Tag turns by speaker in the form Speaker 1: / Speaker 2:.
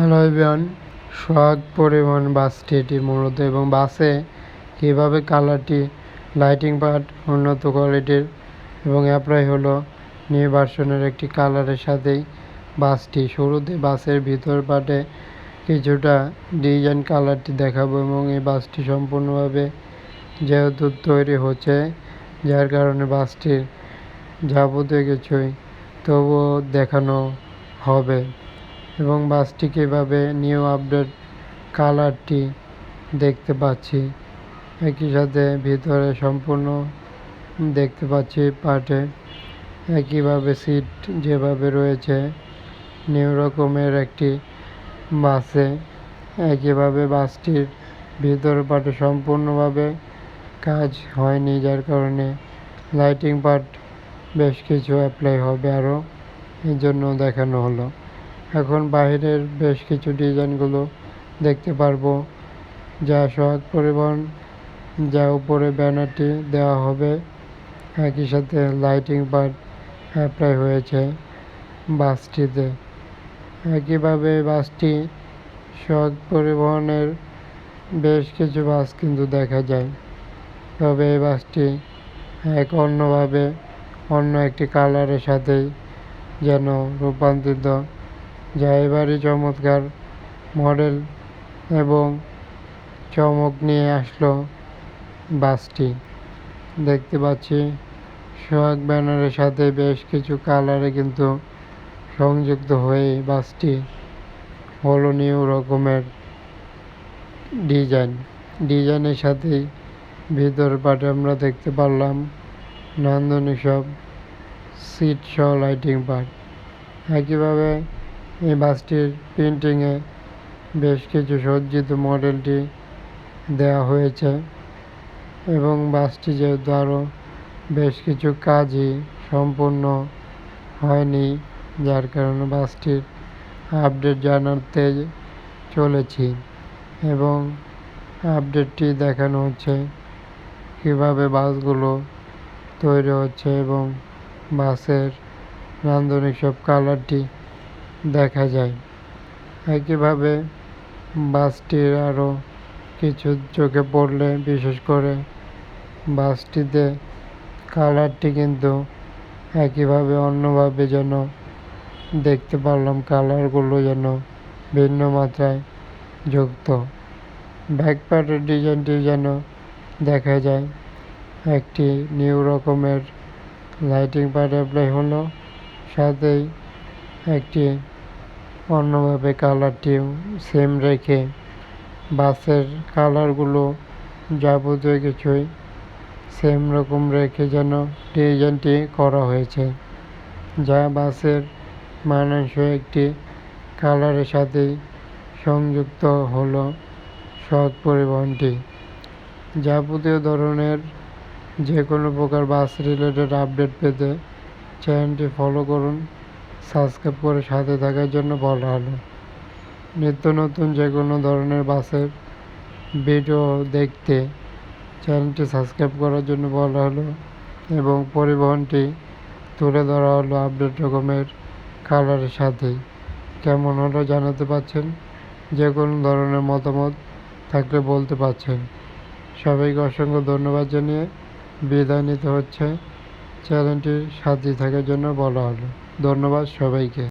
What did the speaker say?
Speaker 1: Hello everyone, সোহাগ পরিবহন বাসটি এটি মূলত এবং বাসে কীভাবে কালারটি লাইটিং পার্ট উন্নত কোয়ালিটির এবং অ্যাপ্লাই হলো নিউ ভার্সনের একটি কালারের সাথেই বাসটি শুরুতে বাসের ভিতর পার্টে কিছুটা ডিজাইন কালারটি দেখাবো এবং এই বাসটি সম্পূর্ণভাবে যেহেতু তৈরি হচ্ছে যার কারণে বাসটির যাবতীয় কিছুই তবুও দেখানো হবে এবং বাসটি কীভাবে নিউ আপডেট কালারটি দেখতে পাচ্ছি, একই সাথে ভিতরে সম্পূর্ণ দেখতে পাচ্ছি পার্টে একইভাবে সিট যেভাবে রয়েছে নিউ রকমের একটি বাসে, একইভাবে বাসটির ভিতর পার্টে সম্পূর্ণভাবে কাজ হয়নি যার কারণে লাইটিং পার্ট বেশ কিছু অ্যাপ্লাই হবে আরও, এই জন্য দেখানো হলো। এখন বাইরের বেশ কিছু ডিজাইনগুলো দেখতে পারবো, যা সোহাগ পরিবহন যা উপরে ব্যানারটি দেওয়া হবে একই সাথে লাইটিং পার্ট অ্যাপ্লাই হয়েছে বাসটিতে। একইভাবে বাসটি সোহাগ পরিবহনের বেশ কিছু বাস কিন্তু দেখা যায়, তবে এই বাসটি অন্যভাবে অন্য একটি কালারের সাথেই যেন রূপান্তরিত, যা এবারই চমৎকার মডেল এবং চমক নিয়ে আসলো বাসটি। দেখতে পাচ্ছি সোহাগ ব্যানারের সাথে বেশ কিছু কালারে কিন্তু সংযুক্ত হয়ে বাসটি হলো নিউ রকমের ডিজাইনের সাথেই ভিতর পাটে আমরা দেখতে পারলাম নান্দনিক সব সিট সহ লাইটিং পার্ট। একইভাবে এই বাসটির প্রিন্টিংয়ে বেশ কিছু সজ্জিত মডেলটি দেওয়া হয়েছে এবং বাসটি যেহেতু আরও বেশ কিছু কাজই সম্পূর্ণ হয়নি যার কারণে বাসটির আপডেট জানাতে চলেছি এবং আপডেটটি দেখানো হচ্ছে কীভাবে বাসগুলো তৈরি হচ্ছে এবং বাসের নান্দনিক সব কালারটি দেখা যায়। একইভাবে বাসটির আরও কিছু চোখে পড়লে বিশেষ করে বাসটিতে কালারটি কিন্তু একইভাবে অন্যভাবে যেন দেখতে পারলাম, কালারগুলো যেন ভিন্ন মাত্রায় যুক্ত। ব্যাক পার্টের ডিজাইনটি যেন দেখা যায় একটি নিউ রকমের লাইটিং পার্ট অ্যাপ্লাই হলো, সাথেই একটি অন্যভাবে কালারটিও সেম রেখে বাসের কালারগুলো যাবতীয় কিছুই সেম রকম রেখে যেন ডিজাইনটি করা হয়েছে, যা বাসের মানানসই একটি কালারের সাথেই সংযুক্ত হলো সোহাগ পরিবহনটি। যাবতীয় ধরনের যে কোনো প্রকার বাস রিলেটেড আপডেট পেতে চ্যানেলটি ফলো করুন, সাবস্ক্রাইব করে সাথে থাকার জন্য বলা হলো। নিত্য নতুন যে কোনো ধরনের বাসের ভিডিও দেখতে চ্যানেলটি সাবস্ক্রাইব করার জন্য বলা হলো এবং পরিবহনটি তুলে ধরা হলো আপডেট রকমের কালারের সাথেই। কেমন হলো জানাতে পারছেন, যে কোনো ধরনের মতামত থাকলে বলতে পারছেন। সবাইকে অসংখ্য ধন্যবাদ জানিয়ে বিদায় নিতে হচ্ছে, চ্যানেলটির সাথে থাকার জন্য বলা হলো। ধন্যবাদ সবাইকে।